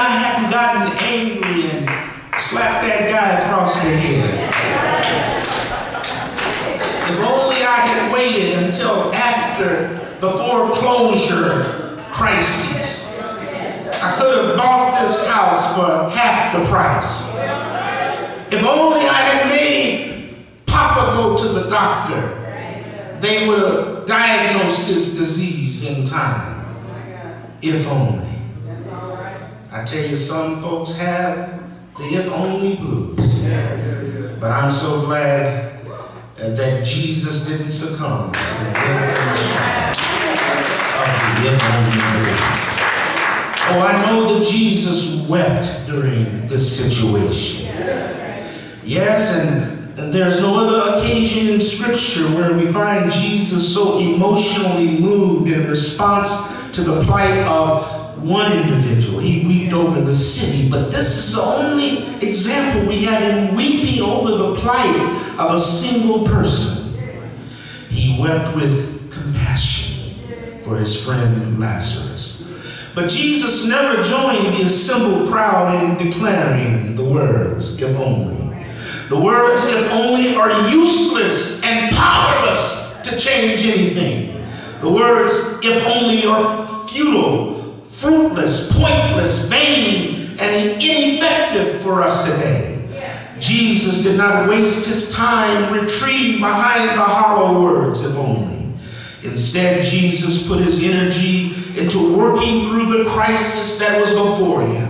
I hadn't gotten angry and slapped that guy across the head. If only I had waited until after the foreclosure crisis. I could have bought this house for half the price. If only I had made Papa go to the doctor, they would have diagnosed his disease in time. If only. I tell you, some folks have the if only blues. But I'm so glad that Jesus didn't succumb to the guilt and shame of the if only blues. Oh, I know that Jesus wept during this situation. Yes, and there's no other occasion in Scripture where we find Jesus so emotionally moved in response to the plight of one individual. He wept over the city, but this is the only example we have him weeping over the plight of a single person. He wept with compassion for his friend Lazarus. But Jesus never joined the assembled crowd in declaring the words, if only. The words, if only, are useless and powerless to change anything. The words, if only, are futile, fruitless, pointless, vain, and ineffective for us today. Jesus did not waste his time retreating behind the hollow words, if only. Instead, Jesus put his energy into working through the crisis that was before him.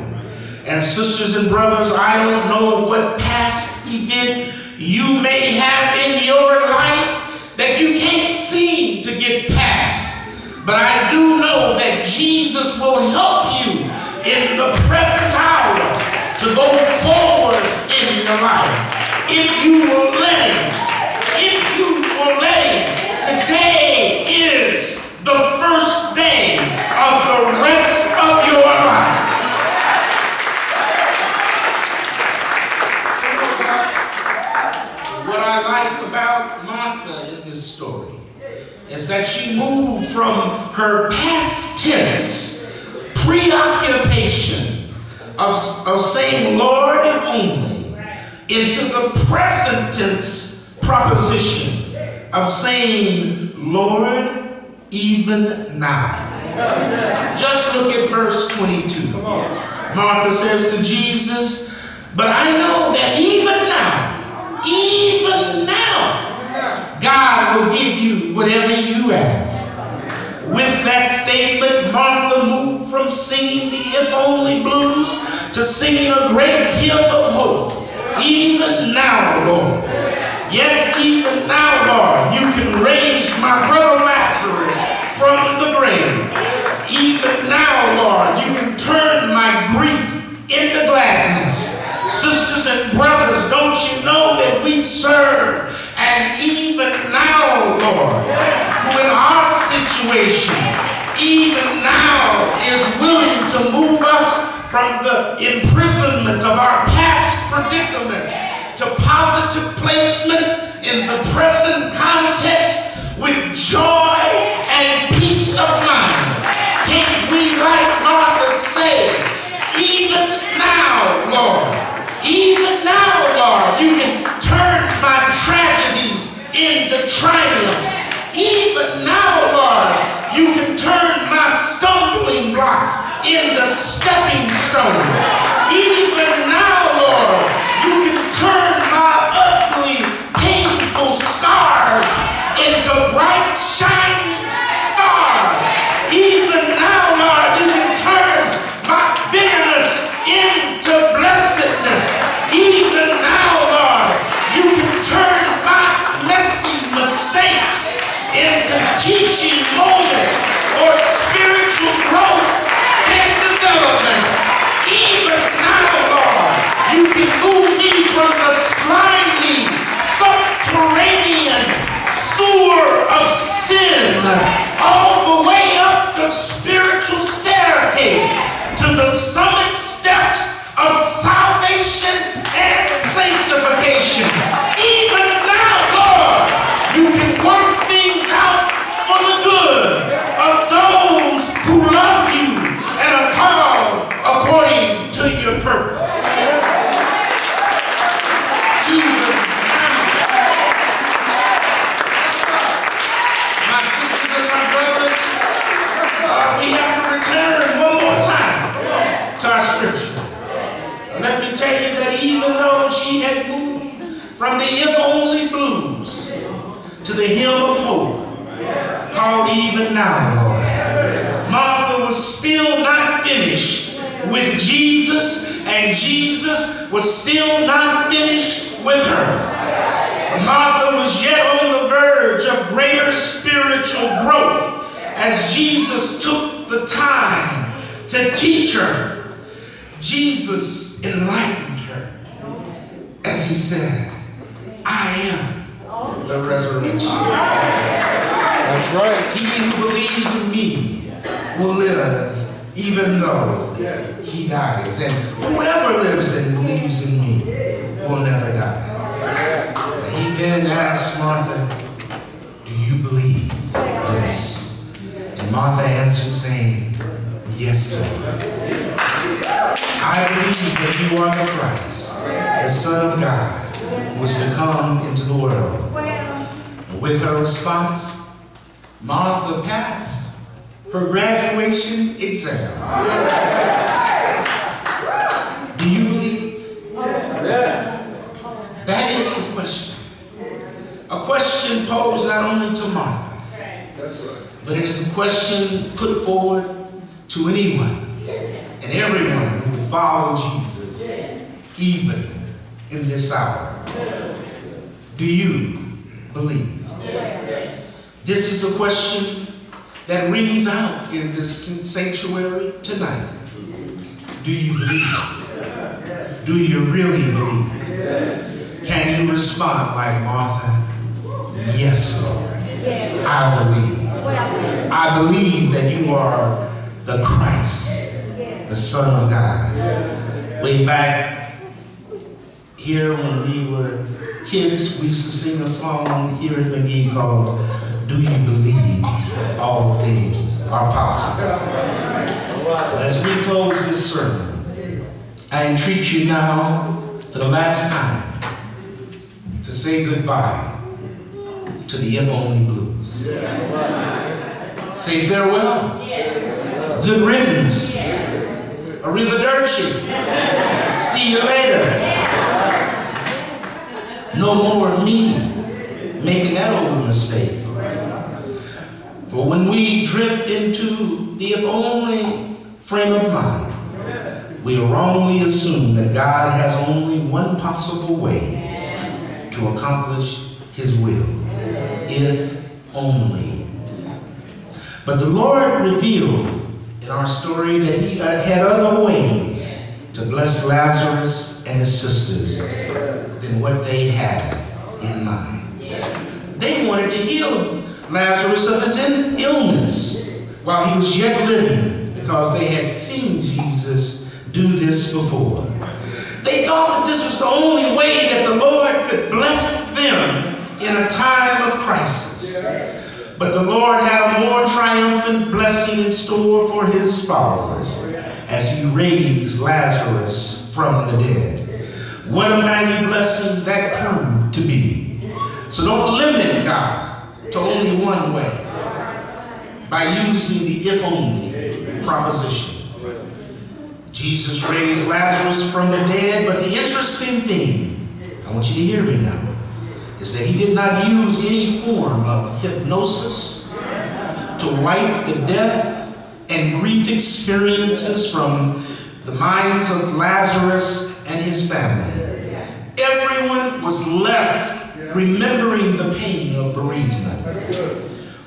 And sisters and brothers, I don't know what past event you may have in your life that you can't seem to get past. But I do know that Jesus will help you in the present hour to go forward in your life. If you will let him, today is the first day of the rest of your life. What I like about Martha in this story is that she moved from her past tense preoccupation of saying, Lord, if only, into the present tense proposition of saying, Lord, even now. Just look at verse 22. Martha says to Jesus, but I know that even now, God will give you whatever you ask. With that statement, Martha moved from singing the If Only blues to singing a great hymn of hope. Even now, Lord. Yes, even now, Lord, you can raise my brother Lazarus from the grave. Even now, Lord, you can turn my grief into gladness. Sisters and brothers, don't you know that we serve an even now, Lord, who in our situation, even now, is willing to move us from the imprisonment of our past predicaments to positive placement in the present context with joy and peace of mind. Can't we, like Martha, say, even now, Lord, you can turn my tragedies into triumphs. Even now, Lord, you can turn my stumbling blocks into stepping stones. Even now, Lord, you can turn my ugly, painful scars into bright, shining from the If Only Blues to the hymn of hope called Even Now, Lord. Martha was still not finished with Jesus, and Jesus was still not finished with her. Martha was yet on the verge of greater spiritual growth as Jesus took the time to teach her. Jesus enlightened her as he said, I am the resurrection. That's right. He who believes in me will live even though he dies. And whoever lives and believes in me will never die. He then asked Martha, do you believe this? And Martha answered saying, yes, Lord. I believe that you are the Christ, the Son of God, who is to come into the world. And with her response, Martha passed her graduation exam. Do you believe? That is the question. A question posed not only to Martha, but it is a question put forward to anyone and everyone who would follow Jesus, even in this hour. Do you believe? This is a question that rings out in this sanctuary tonight. Do you believe? Do you really believe? Can you respond like Martha? Yes, Lord. I believe. I believe that you are the Christ, the Son of God. Way back here when we were kids, we used to sing a song here at McGee called, Do You Believe All Things Are Possible? As we close this sermon, I entreat you now for the last time to say goodbye to the If Only Blues. Say farewell. Good riddance. Arrivederci. See you later. No more me making that old mistake. For when we drift into the if only frame of mind, we wrongly assume that God has only one possible way to accomplish his will. If only. But the Lord revealed in our story that he had other ways to bless Lazarus and his sisters than what they had in mind. They wanted to heal Lazarus of his illness while he was yet living, because they had seen Jesus do this before. They thought that this was the only way that the Lord could bless them in a time of crisis. But the Lord had a more triumphant blessing in store for his followers as he raised Lazarus from the dead. What a mighty blessing that proved to be. So don't limit God to only one way by using the if only proposition. Jesus raised Lazarus from the dead, but the interesting thing, I want you to hear me now, is that he did not use any form of hypnosis to wipe the death and grief experiences from the minds of Lazarus and his family. Everyone was left remembering the pain of bereavement.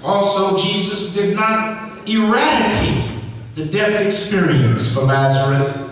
Also, Jesus did not eradicate the death experience for Lazarus